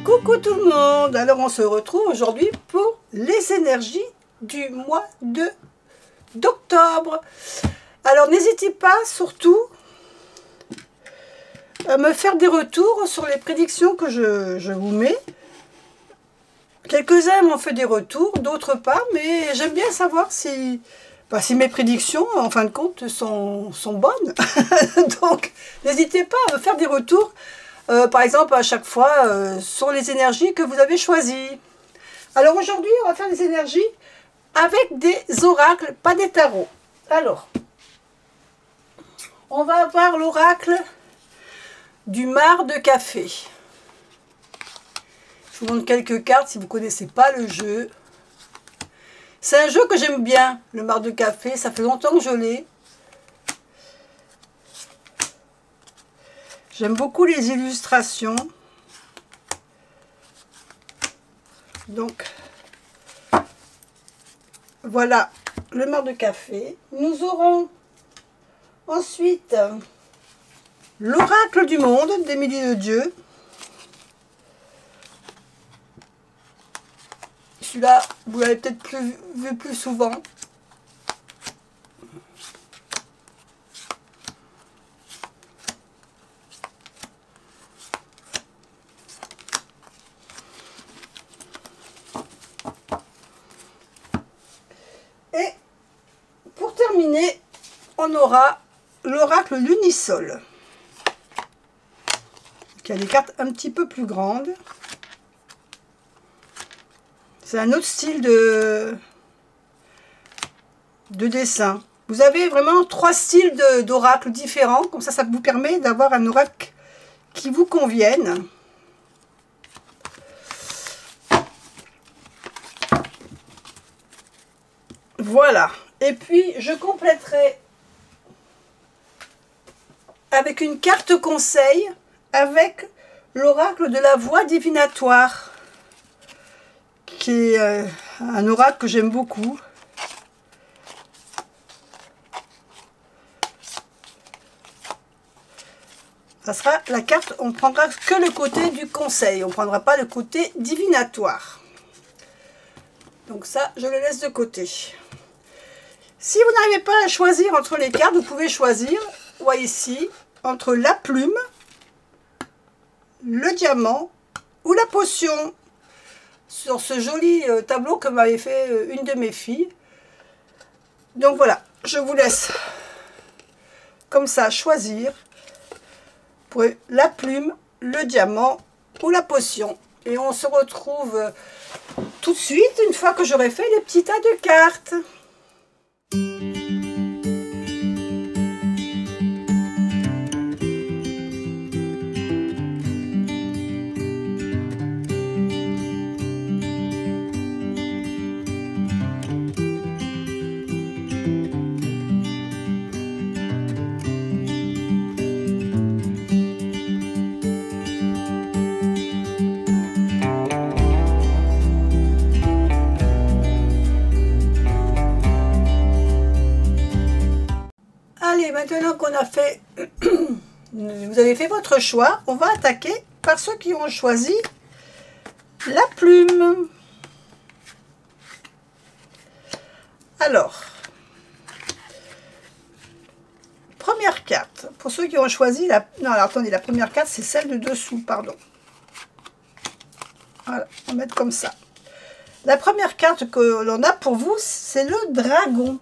Coucou tout le monde. Alors on se retrouve aujourd'hui pour les énergies du mois d'octobre. Alors n'hésitez pas surtout à me faire des retours sur les prédictions que je vous mets. Quelques-uns m'ont fait des retours, d'autres pas, mais j'aime bien savoir si mes prédictions, en fin de compte, sont bonnes. Donc, n'hésitez pas à me faire des retours, par exemple, à chaque fois, sur les énergies que vous avez choisies. Alors, aujourd'hui, on va faire des énergies avec des oracles, pas des tarots. Alors, on va avoir l'oracle du marc de café. Je vous montre quelques cartes si vous ne connaissez pas le jeu. C'est un jeu que j'aime bien, le marc de café. Ça fait longtemps que je l'ai. J'aime beaucoup les illustrations. Donc, voilà le marc de café. Nous aurons ensuite l'oracle du monde d'Émilie de Dieu. Celui-là, vous l'avez peut-être vu plus souvent. Et pour terminer, on aura l'oracle Lunisol, qui a des cartes un petit peu plus grandes. C'est un autre style de dessin. Vous avez vraiment 3 styles d'oracles différents. Comme ça vous permet d'avoir un oracle qui vous convienne. Voilà. Et puis, je compléterai avec une carte conseil avec l'oracle de la voix divinatoire, qui est un oracle que j'aime beaucoup. Ça sera la carte, on ne prendra que le côté du conseil, on ne prendra pas le côté divinatoire. Donc ça, je le laisse de côté. Si vous n'arrivez pas à choisir entre les cartes, vous pouvez choisir, vous voyez ici, entre la plume, le diamant ou la potion. Sur ce joli tableau que m'avait fait une de mes filles. Donc voilà, je vous laisse comme ça choisir pour la plume, le diamant ou la potion. Et on se retrouve tout de suite une fois que j'aurai fait les petits tas de cartes. Allez, maintenant qu'on a fait, vous avez fait votre choix, on va attaquer par ceux qui ont choisi la plume. Alors, première carte, pour ceux qui ont choisi la... Non, alors attendez, la première carte, c'est celle de dessous, pardon. Voilà, on va mettre comme ça. La première carte que l'on a pour vous, c'est le dragon.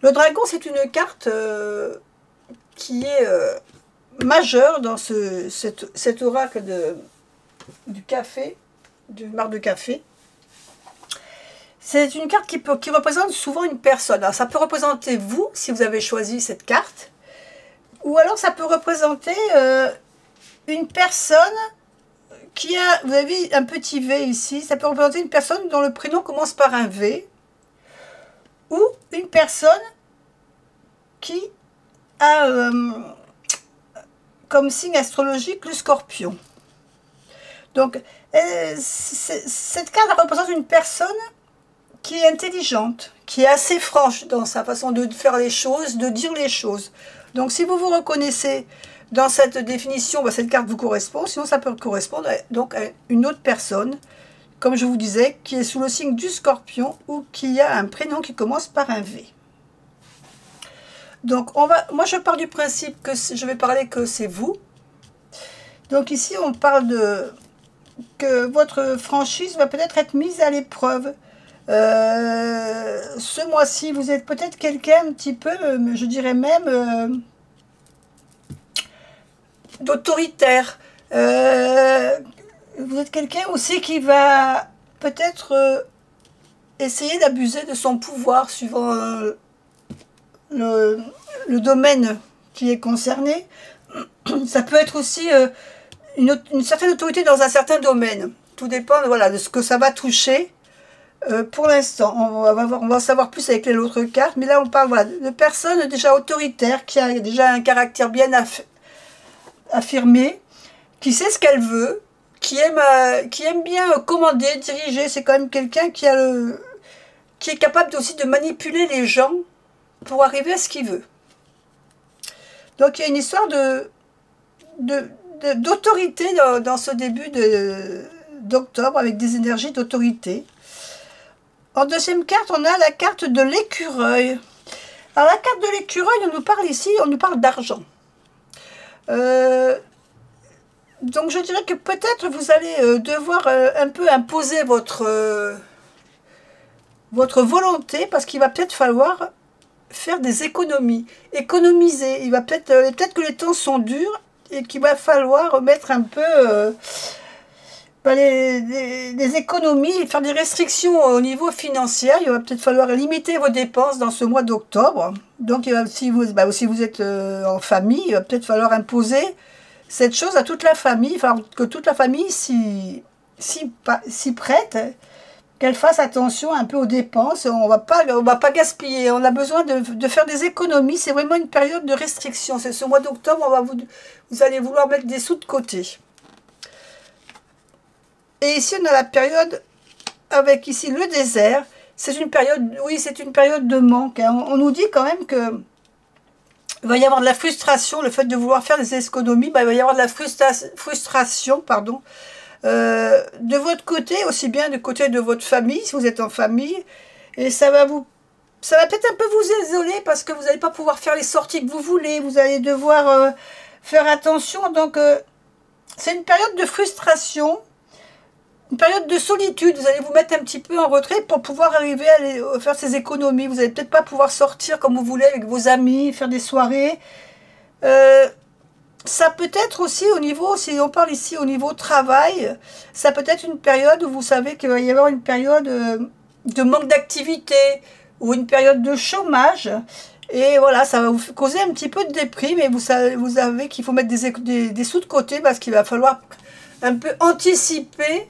Le dragon, c'est une carte qui est majeure dans cet oracle du café, du marc de café. C'est une carte qui représente souvent une personne. Alors, ça peut représenter vous, si vous avez choisi cette carte, ou alors ça peut représenter une personne qui a, vous avez un petit V ici, ça peut représenter une personne dont le prénom commence par un V, ou une personne qui a comme signe astrologique le scorpion. Donc, cette carte représente une personne qui est intelligente, qui est assez franche dans sa façon de faire les choses, de dire les choses. Donc, si vous vous reconnaissez dans cette définition, bah, cette carte vous correspond. Sinon, ça peut correspondre donc à une autre personne, comme je vous disais, qui est sous le signe du Scorpion ou qui a un prénom qui commence par un V. Donc, moi, je pars du principe que je vais parler que c'est vous. Donc ici, on parle que votre franchise va peut-être être mise à l'épreuve. Ce mois-ci, vous êtes peut-être quelqu'un un petit peu, je dirais même, d'autoritaire. Vous êtes quelqu'un aussi qui va peut-être essayer d'abuser de son pouvoir suivant le domaine qui est concerné. Ça peut être aussi une certaine autorité dans un certain domaine. Tout dépend voilà, de ce que ça va toucher. Pour l'instant, on va savoir plus avec les autres cartes, mais là on parle voilà, de personnes déjà autoritaires, qui a déjà un caractère bien affirmé, qui sait ce qu'elle veut, qui aime bien commander, diriger. C'est quand même quelqu'un qui est capable aussi de manipuler les gens pour arriver à ce qu'il veut. Donc il y a une histoire d'autorité dans ce début d'octobre, avec des énergies d'autorité. En deuxième carte, on a la carte de l'écureuil. Alors la carte de l'écureuil, on nous parle ici, on nous parle d'argent. Donc je dirais que peut-être vous allez devoir un peu imposer votre volonté, parce qu'il va peut-être falloir faire des économies, économiser. Il va peut-être que les temps sont durs et qu'il va falloir mettre un peu des économies, faire des restrictions au niveau financier. Il va peut-être falloir limiter vos dépenses dans ce mois d'octobre. Donc si vous êtes en famille, il va peut-être falloir imposer cette chose à toute la famille. Il va falloir que toute la famille s'y prête, qu'elle fasse attention un peu aux dépenses. On va pas gaspiller. On a besoin de faire des économies. C'est vraiment une période de restriction. C'est ce mois d'octobre, vous allez vouloir mettre des sous de côté. Et ici, on a la période avec ici le désert. C'est une période, oui, c'est une période de manque. On nous dit quand même que il va y avoir de la frustration, le fait de vouloir faire des économies, il va y avoir de la frustration, pardon, de votre côté, aussi bien du côté de votre famille, si vous êtes en famille, et ça va peut-être un peu vous isoler, parce que vous n'allez pas pouvoir faire les sorties que vous voulez, vous allez devoir faire attention. Donc c'est une période de frustration, une période de solitude. Vous allez vous mettre un petit peu en retrait pour pouvoir arriver à faire ces économies. Vous n'allez peut-être pas pouvoir sortir comme vous voulez avec vos amis, faire des soirées. Ça peut être aussi au niveau, si on parle ici au niveau travail, ça peut être une période où vous savez qu'il va y avoir une période de manque d'activité ou une période de chômage. Et voilà, ça va vous causer un petit peu de déprime, et vous savez qu'il faut mettre des sous de côté, parce qu'il va falloir un peu anticiper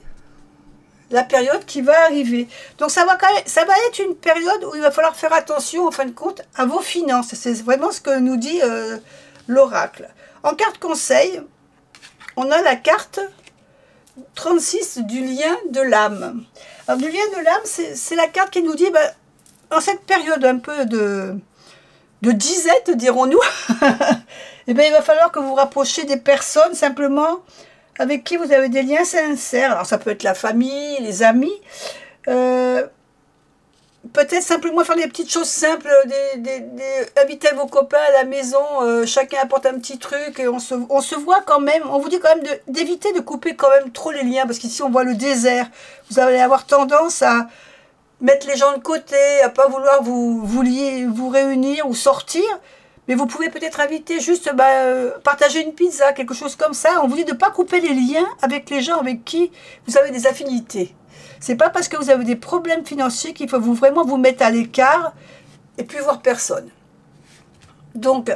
la période qui va arriver. Donc ça va être une période où il va falloir faire attention, en fin de compte, à vos finances. C'est vraiment ce que nous dit l'oracle. En carte conseil, on a la carte 36 du lien de l'âme. Alors, du lien de l'âme, c'est la carte qui nous dit, en cette période un peu de disette, dirons-nous, eh bien, il va falloir que vous rapprochiez des personnes simplement avec qui vous avez des liens sincères. Alors ça peut être la famille, les amis, peut-être simplement faire des petites choses simples, inviter vos copains à la maison, chacun apporte un petit truc, et on se voit quand même. On vous dit quand même d'éviter de couper quand même trop les liens, parce qu'ici on voit le désert. Vous allez avoir tendance à mettre les gens de côté, à pas vouloir vous lier, vous réunir ou sortir. Mais vous pouvez peut-être inviter juste partager une pizza, quelque chose comme ça. On vous dit de ne pas couper les liens avec les gens avec qui vous avez des affinités. C'est pas parce que vous avez des problèmes financiers qu'il faut vraiment vous mettre à l'écart et puis voir personne. Donc,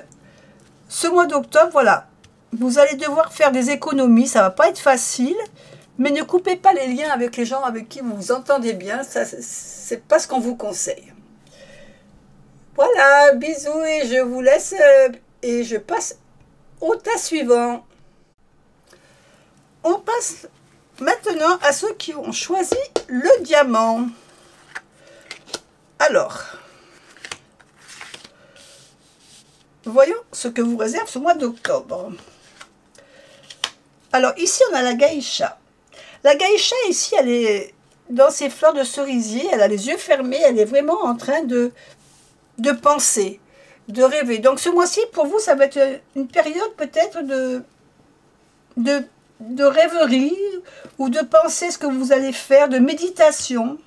ce mois d'octobre, voilà, vous allez devoir faire des économies. Ça va pas être facile, mais ne coupez pas les liens avec les gens avec qui vous vous entendez bien. Ça, c'est pas ce qu'on vous conseille. Voilà, bisous, et je vous laisse et je passe au tas suivant. On passe maintenant à ceux qui ont choisi le diamant. Alors, voyons ce que vous réserve ce mois d'octobre. Alors ici, on a la geisha. La geisha, ici, elle est dans ses fleurs de cerisier, elle a les yeux fermés, elle est vraiment en train de penser, de rêver. Donc ce mois-ci, pour vous, ça va être une période peut-être de rêverie ou de penser ce que vous allez faire, de méditation.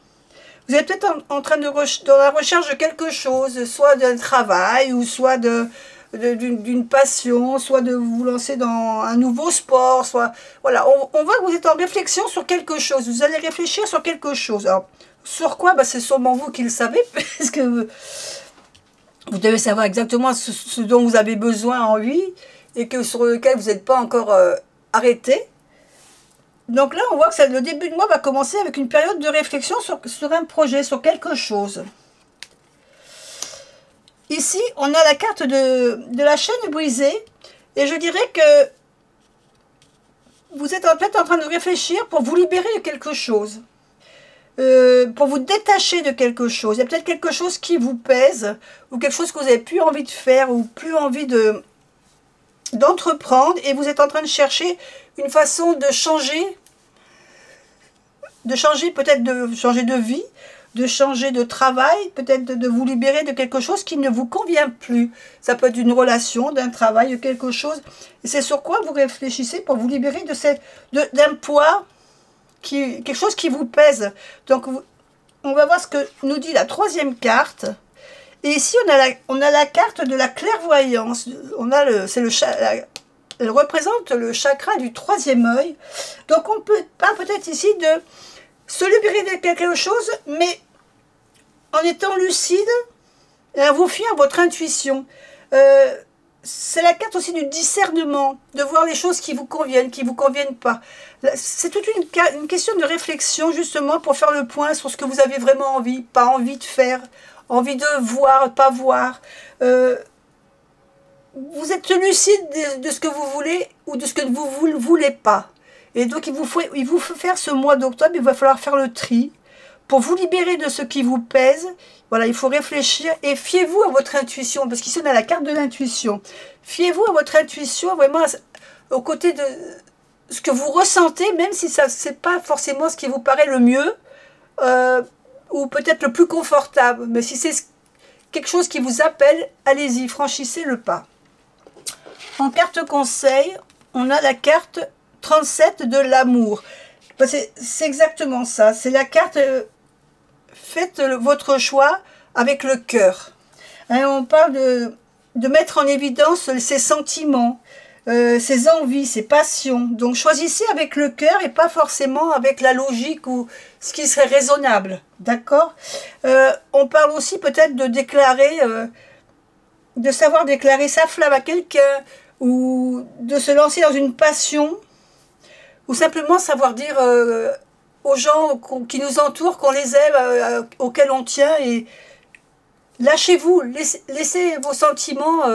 Vous êtes peut-être en train dans la recherche de quelque chose, soit d'un travail ou soit d'une passion, soit de vous lancer dans un nouveau sport, soit voilà, on voit que vous êtes en réflexion sur quelque chose, vous allez réfléchir sur quelque chose. Alors, sur quoi? C'est sûrement vous qui le savez, parce que vous devez savoir exactement ce dont vous avez besoin, envie, et que sur lequel vous n'êtes pas encore arrêté. Donc là, on voit que le début de mois va commencer avec une période de réflexion sur un projet, sur quelque chose. Ici, on a la carte de la chaîne brisée. Et je dirais que vous êtes peut-être en train de réfléchir pour vous libérer de quelque chose. Pour vous détacher de quelque chose. Il y a peut-être quelque chose qui vous pèse, ou quelque chose que vous n'avez plus envie de faire, ou plus envie d'entreprendre, et vous êtes en train de chercher une façon de changer peut-être de changer de vie, de changer de travail, peut-être de vous libérer de quelque chose qui ne vous convient plus. Ça peut être une relation, d'un travail, de quelque chose. Et c'est sur quoi vous réfléchissez pour vous libérer d'un poids, quelque chose qui vous pèse. Donc, on va voir ce que nous dit la troisième carte. Et ici, on a la carte de la clairvoyance. Elle représente le chakra du troisième œil. Donc, on parle peut-être ici de se libérer de quelque chose, mais en étant lucide et en vous fiant à votre intuition. C'est la carte aussi du discernement, de voir les choses qui vous conviennent pas. C'est toute une question de réflexion, justement, pour faire le point sur ce que vous avez vraiment envie, pas envie de faire, envie de voir, pas voir. Vous êtes lucide de ce que vous voulez ou de ce que vous ne voulez pas. Et donc, il vous faut faire ce mois d'octobre, il va falloir faire le tri pour vous libérer de ce qui vous pèse. Voilà, il faut réfléchir et fiez-vous à votre intuition, parce qu'ici, on a la carte de l'intuition. Fiez-vous à votre intuition, vraiment, aux côtés de ce que vous ressentez, même si ce n'est pas forcément ce qui vous paraît le mieux, ou peut-être le plus confortable. Mais si c'est quelque chose qui vous appelle, allez-y, franchissez le pas. En carte conseil, on a la carte 37 de l'amour. C'est exactement ça. C'est la carte faites votre choix avec le cœur. Hein, on parle de mettre en évidence ses sentiments, ses envies, ses passions. Donc choisissez avec le cœur et pas forcément avec la logique ou ce qui serait raisonnable. D'accord? On parle aussi peut-être de déclarer, de savoir déclarer sa flamme à quelqu'un, ou de se lancer dans une passion, ou simplement savoir dire aux gens qui nous entourent qu'on les aime, auxquels on tient, et lâchez-vous, laissez vos sentiments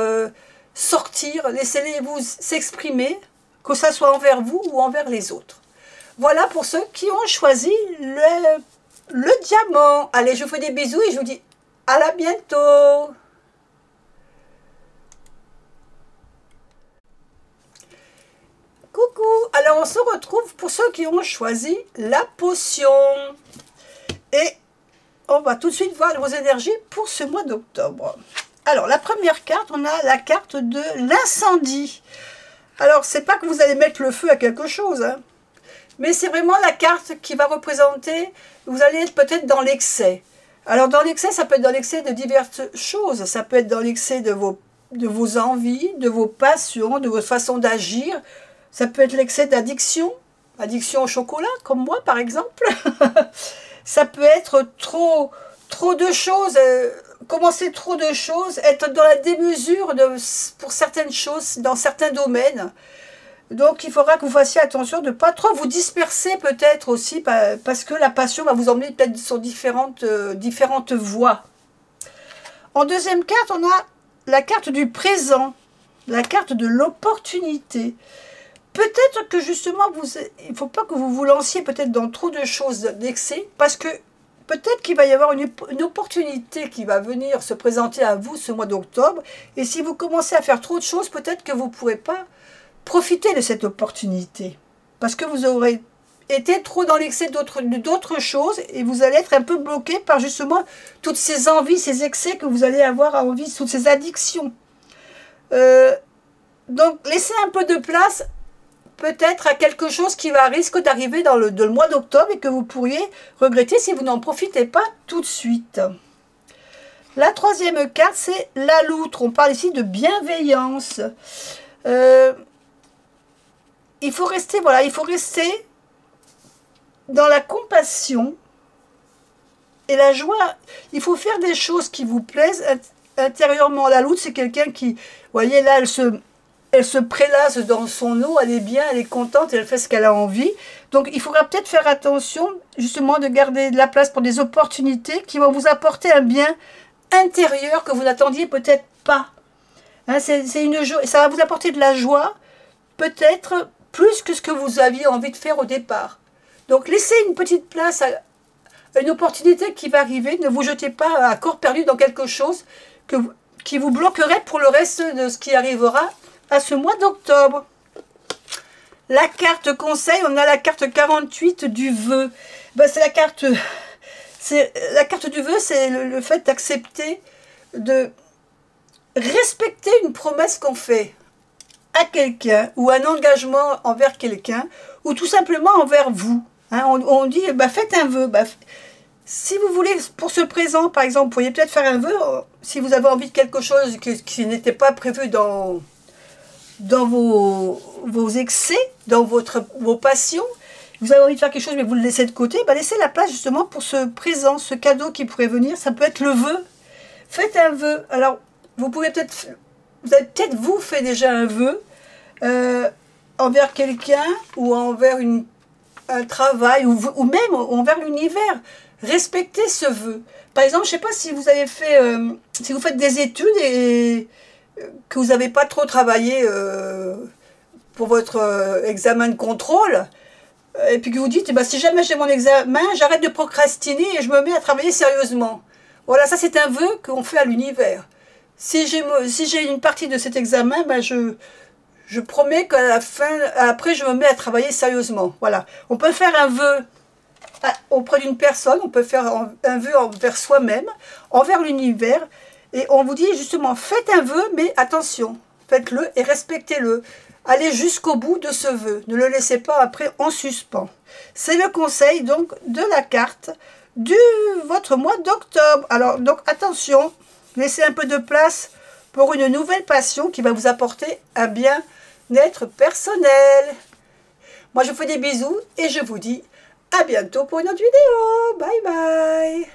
sortir, laissez-les vous s'exprimer, que ça soit envers vous ou envers les autres. Voilà pour ceux qui ont choisi le diamant. Allez, je vous fais des bisous et je vous dis à la bientôt. Coucou, alors on se retrouve pour ceux qui ont choisi la potion. Et on va tout de suite voir vos énergies pour ce mois d'octobre. Alors la première carte, on a la carte de l'incendie. Alors c'est pas que vous allez mettre le feu à quelque chose, hein, mais c'est vraiment la carte qui va représenter, vous allez être peut-être dans l'excès. Alors dans l'excès, ça peut être dans l'excès de diverses choses. Ça peut être dans l'excès de vos envies, de vos passions, de votre façon d'agir. Ça peut être l'excès d'addiction, addiction au chocolat, comme moi par exemple. Ça peut être trop de choses, commencer trop de choses, être dans la démesure pour certaines choses, dans certains domaines. Donc il faudra que vous fassiez attention de ne pas trop vous disperser peut-être aussi, parce que la passion va vous emmener peut-être sur différentes voies. En deuxième carte, on a la carte du présent, la carte de l'opportunité. Peut-être que justement, il ne faut pas que vous vous lanciez peut-être dans trop de choses d'excès, parce que peut-être qu'il va y avoir une opportunité qui va venir se présenter à vous ce mois d'octobre. Et si vous commencez à faire trop de choses, peut-être que vous ne pourrez pas profitez de cette opportunité. Parce que vous aurez été trop dans l'excès d'autres choses et vous allez être un peu bloqué par justement toutes ces envies, ces excès que vous allez avoir envie, toutes ces addictions. Donc, laissez un peu de place peut-être à quelque chose qui va risque d'arriver dans le mois d'octobre et que vous pourriez regretter si vous n'en profitez pas tout de suite. La troisième carte, c'est la loutre. On parle ici de bienveillance. Il faut rester, voilà, il faut rester dans la compassion et la joie. Il faut faire des choses qui vous plaisent intérieurement. La loutre, c'est quelqu'un qui, vous voyez là, elle se prélasse dans son eau, elle est bien, elle est contente, elle fait ce qu'elle a envie. Donc, il faudra peut-être faire attention, justement, de garder de la place pour des opportunités qui vont vous apporter un bien intérieur que vous n'attendiez peut-être pas. Hein, ça va vous apporter de la joie, peut-être plus que ce que vous aviez envie de faire au départ. Donc, laissez une petite place à une opportunité qui va arriver. Ne vous jetez pas à corps perdu dans quelque chose qui vous bloquerait pour le reste de ce qui arrivera à ce mois d'octobre. La carte conseil, on a la carte 48 du vœu. Ben, c'est la carte du vœu, c'est le fait d'accepter, de respecter une promesse qu'on fait à quelqu'un ou un engagement envers quelqu'un ou tout simplement envers vous. Hein, on dit, bah, faites un vœu. Bah, si vous voulez, pour ce présent, par exemple, vous pourriez peut-être faire un vœu si vous avez envie de quelque chose qui n'était pas prévu dans vos excès, dans vos passions. Vous avez envie de faire quelque chose, mais vous le laissez de côté. Bah, laissez la place justement pour ce présent, ce cadeau qui pourrait venir. Ça peut être le vœu. Faites un vœu. Alors, vous avez peut-être vous fait déjà un vœu envers quelqu'un ou envers un travail ou même envers l'univers. Respectez ce vœu. Par exemple, je ne sais pas si vous avez fait, si vous faites des études et que vous n'avez pas trop travaillé pour votre examen de contrôle, et puis que vous dites, bah, si jamais j'ai mon examen, j'arrête de procrastiner et je me mets à travailler sérieusement. Voilà, ça c'est un vœu qu'on fait à l'univers. Si j'ai une partie de cet examen, bah, je promets qu'à la fin, après je me mets à travailler sérieusement. Voilà, on peut faire un vœu auprès d'une personne, on peut faire un vœu envers soi-même, envers l'univers, et on vous dit justement, faites un vœu, mais attention, faites-le et respectez-le. Allez jusqu'au bout de ce vœu, ne le laissez pas après en suspens. C'est le conseil donc de la carte de votre mois d'octobre. Alors donc attention, laissez un peu de place pour une nouvelle passion qui va vous apporter un bien-être personnel. Moi je vous fais des bisous et je vous dis à bientôt pour une autre vidéo. Bye bye.